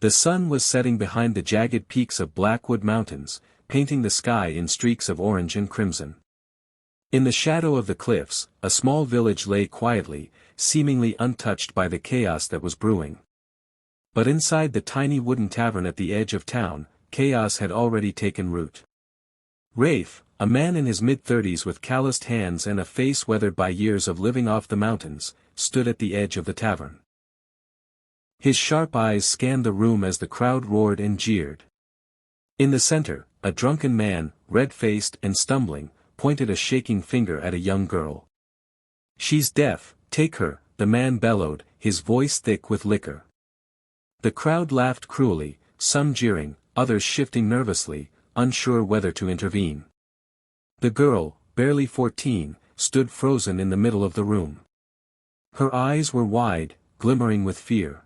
The sun was setting behind the jagged peaks of Blackwood Mountains, painting the sky in streaks of orange and crimson. In the shadow of the cliffs, a small village lay quietly, seemingly untouched by the chaos that was brewing. But inside the tiny wooden tavern at the edge of town, chaos had already taken root. Rafe, a man in his mid-30s with calloused hands and a face weathered by years of living off the mountains, stood at the edge of the tavern. His sharp eyes scanned the room as the crowd roared and jeered. In the center, a drunken man, red-faced and stumbling, pointed a shaking finger at a young girl. "She's deaf, take her," the man bellowed, his voice thick with liquor. The crowd laughed cruelly, some jeering, others shifting nervously, unsure whether to intervene. The girl, barely 14, stood frozen in the middle of the room. Her eyes were wide, glimmering with fear.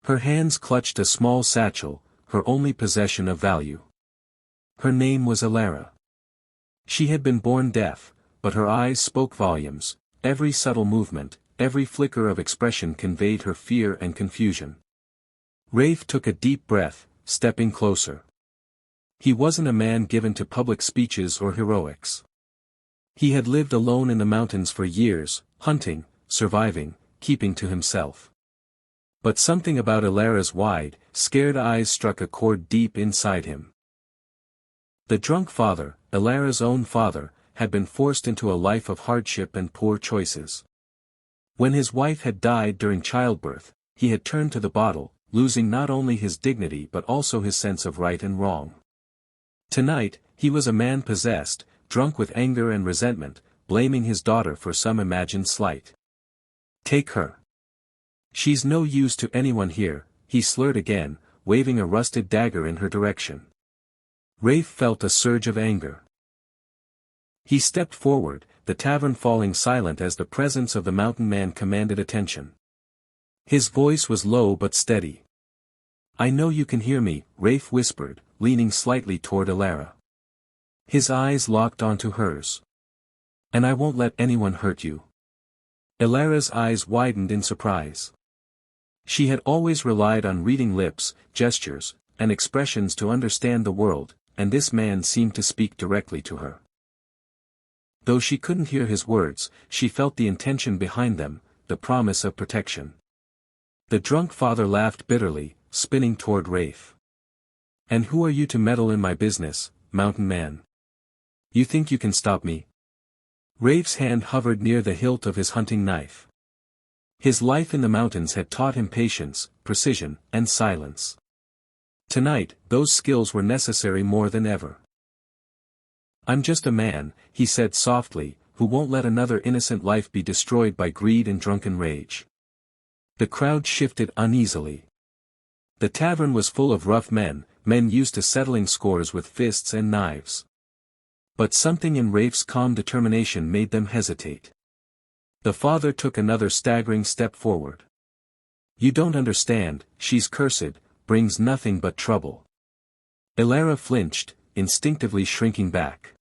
Her hands clutched a small satchel, her only possession of value. Her name was Alara. She had been born deaf, but her eyes spoke volumes, every subtle movement, every flicker of expression conveyed her fear and confusion. Rafe took a deep breath, stepping closer. He wasn't a man given to public speeches or heroics. He had lived alone in the mountains for years, hunting, surviving, keeping to himself. But something about Alara's wide, scared eyes struck a chord deep inside him. The drunk father, Alara's own father, had been forced into a life of hardship and poor choices. When his wife had died during childbirth, he had turned to the bottle, losing not only his dignity but also his sense of right and wrong. Tonight, he was a man possessed, drunk with anger and resentment, blaming his daughter for some imagined slight. "Take her. She's no use to anyone here," he slurred again, waving a rusted dagger in her direction. Rafe felt a surge of anger. He stepped forward, the tavern falling silent as the presence of the mountain man commanded attention. His voice was low but steady. "I know you can hear me," Rafe whispered, leaning slightly toward Alara. His eyes locked onto hers. "And I won't let anyone hurt you." Alara's eyes widened in surprise. She had always relied on reading lips, gestures, and expressions to understand the world, and this man seemed to speak directly to her. Though she couldn't hear his words, she felt the intention behind them, the promise of protection. The drunk father laughed bitterly, spinning toward Rafe. "And who are you to meddle in my business, mountain man? You think you can stop me?" Rafe's hand hovered near the hilt of his hunting knife. His life in the mountains had taught him patience, precision, and silence. Tonight, those skills were necessary more than ever. "I'm just a man," he said softly, "who won't let another innocent life be destroyed by greed and drunken rage." The crowd shifted uneasily. The tavern was full of rough men, men used to settling scores with fists and knives. But something in Rafe's calm determination made them hesitate. The father took another staggering step forward. "You don't understand, she's cursed, brings nothing but trouble." Alara flinched, instinctively shrinking back.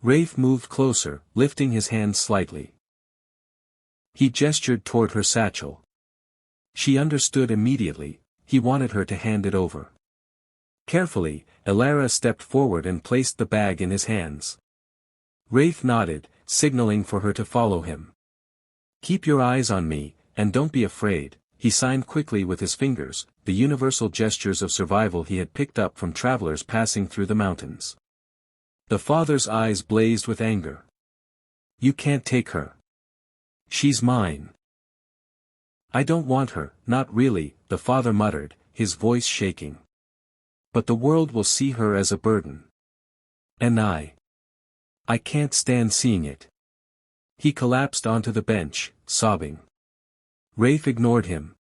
Rafe moved closer, lifting his hand slightly. He gestured toward her satchel. She understood immediately, he wanted her to hand it over. Carefully, Alara stepped forward and placed the bag in his hands. Rafe nodded, signaling for her to follow him. "Keep your eyes on me, and don't be afraid," he signed quickly with his fingers, the universal gestures of survival he had picked up from travelers passing through the mountains. The father's eyes blazed with anger. "You can't take her. She's mine." "I don't want her, not really," the father muttered, his voice shaking. "But the world will see her as a burden. And I can't stand seeing it." He collapsed onto the bench, sobbing. Rafe ignored him.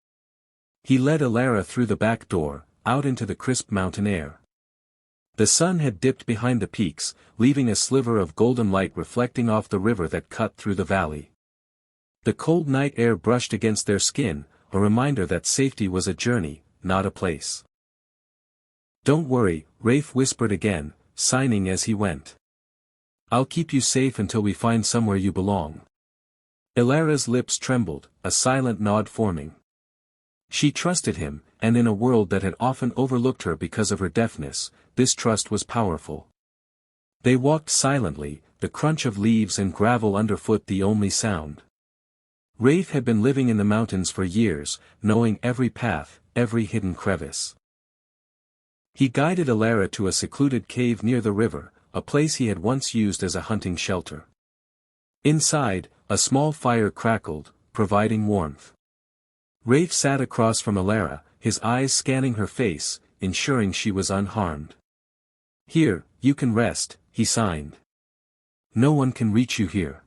He led Alara through the back door, out into the crisp mountain air. The sun had dipped behind the peaks, leaving a sliver of golden light reflecting off the river that cut through the valley. The cold night air brushed against their skin, a reminder that safety was a journey, not a place. "Don't worry," Rafe whispered again, signing as he went. "I'll keep you safe until we find somewhere you belong." Alara's lips trembled, a silent nod forming. She trusted him, and in a world that had often overlooked her because of her deafness, this trust was powerful. They walked silently, the crunch of leaves and gravel underfoot the only sound. Rafe had been living in the mountains for years, knowing every path, every hidden crevice. He guided Alara to a secluded cave near the river, a place he had once used as a hunting shelter. Inside, a small fire crackled, providing warmth. Rafe sat across from Alara, his eyes scanning her face, ensuring she was unharmed. "Here, you can rest," he signed. "No one can reach you here."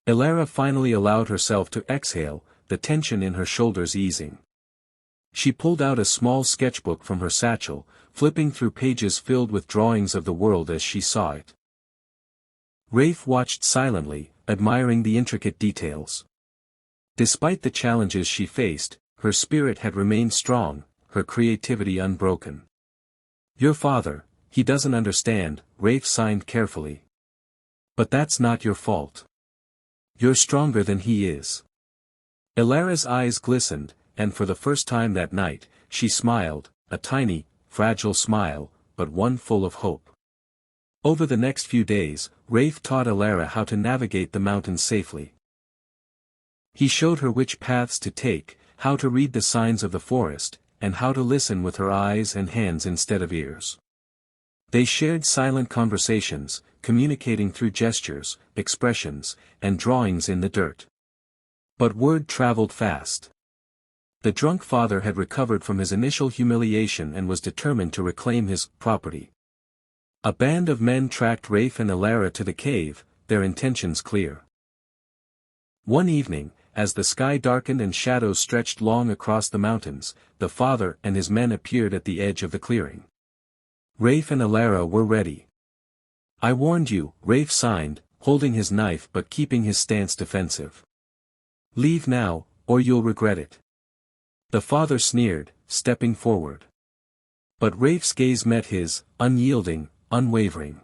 Alara finally allowed herself to exhale, the tension in her shoulders easing. She pulled out a small sketchbook from her satchel, flipping through pages filled with drawings of the world as she saw it. Rafe watched silently, admiring the intricate details. Despite the challenges she faced, her spirit had remained strong, her creativity unbroken. "Your father, he doesn't understand," Rafe signed carefully. "But that's not your fault. You're stronger than he is." Alara's eyes glistened, and for the first time that night, she smiled, a tiny, fragile smile, but one full of hope. Over the next few days, Rafe taught Alara how to navigate the mountains safely. He showed her which paths to take, how to read the signs of the forest, and how to listen with her eyes and hands instead of ears. They shared silent conversations, communicating through gestures, expressions, and drawings in the dirt. But word traveled fast. The drunk father had recovered from his initial humiliation and was determined to reclaim his property. A band of men tracked Rafe and Alara to the cave, their intentions clear. One evening, as the sky darkened and shadows stretched long across the mountains, the father and his men appeared at the edge of the clearing. Rafe and Alara were ready. "I warned you," Rafe signed, holding his knife but keeping his stance defensive. "Leave now, or you'll regret it." The father sneered, stepping forward. But Rafe's gaze met his, unyielding, unwavering.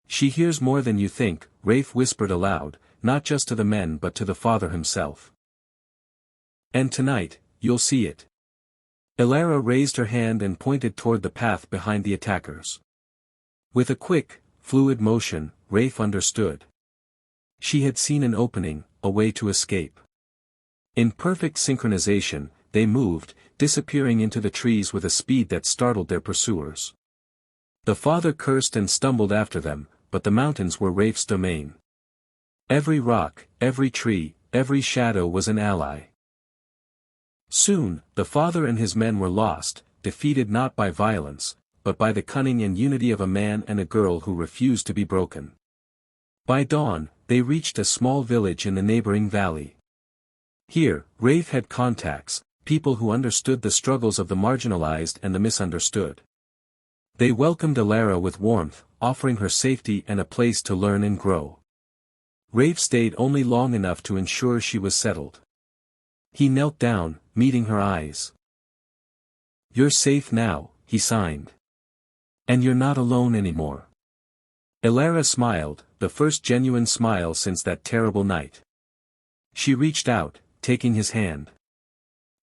"She hears more than you think," Rafe whispered aloud, not just to the men but to the father himself. "And tonight, you'll see it." Alara raised her hand and pointed toward the path behind the attackers. With a quick, fluid motion, Rafe understood. She had seen an opening, a way to escape. In perfect synchronization, they moved, disappearing into the trees with a speed that startled their pursuers. The father cursed and stumbled after them, but the mountains were Rafe's domain. Every rock, every tree, every shadow was an ally. Soon, the father and his men were lost, defeated not by violence, but by the cunning and unity of a man and a girl who refused to be broken. By dawn, they reached a small village in the neighboring valley. Here, Rafe had contacts, people who understood the struggles of the marginalized and the misunderstood. They welcomed Alara with warmth, offering her safety and a place to learn and grow. Rafe stayed only long enough to ensure she was settled. He knelt down, meeting her eyes. "You're safe now," he signed. "And you're not alone anymore." Alara smiled, the first genuine smile since that terrible night. She reached out, taking his hand.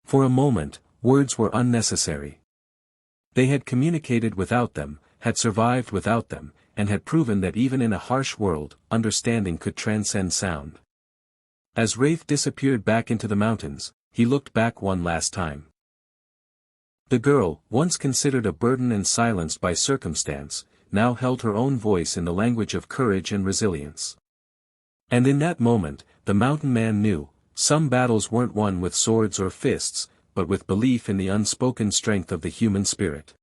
For a moment, words were unnecessary. They had communicated without them, had survived without them, and had proven that even in a harsh world, understanding could transcend sound. As Rafe disappeared back into the mountains, he looked back one last time. The girl, once considered a burden and silenced by circumstance, now held her own voice in the language of courage and resilience. And in that moment, the mountain man knew, some battles weren't won with swords or fists, but with belief in the unspoken strength of the human spirit.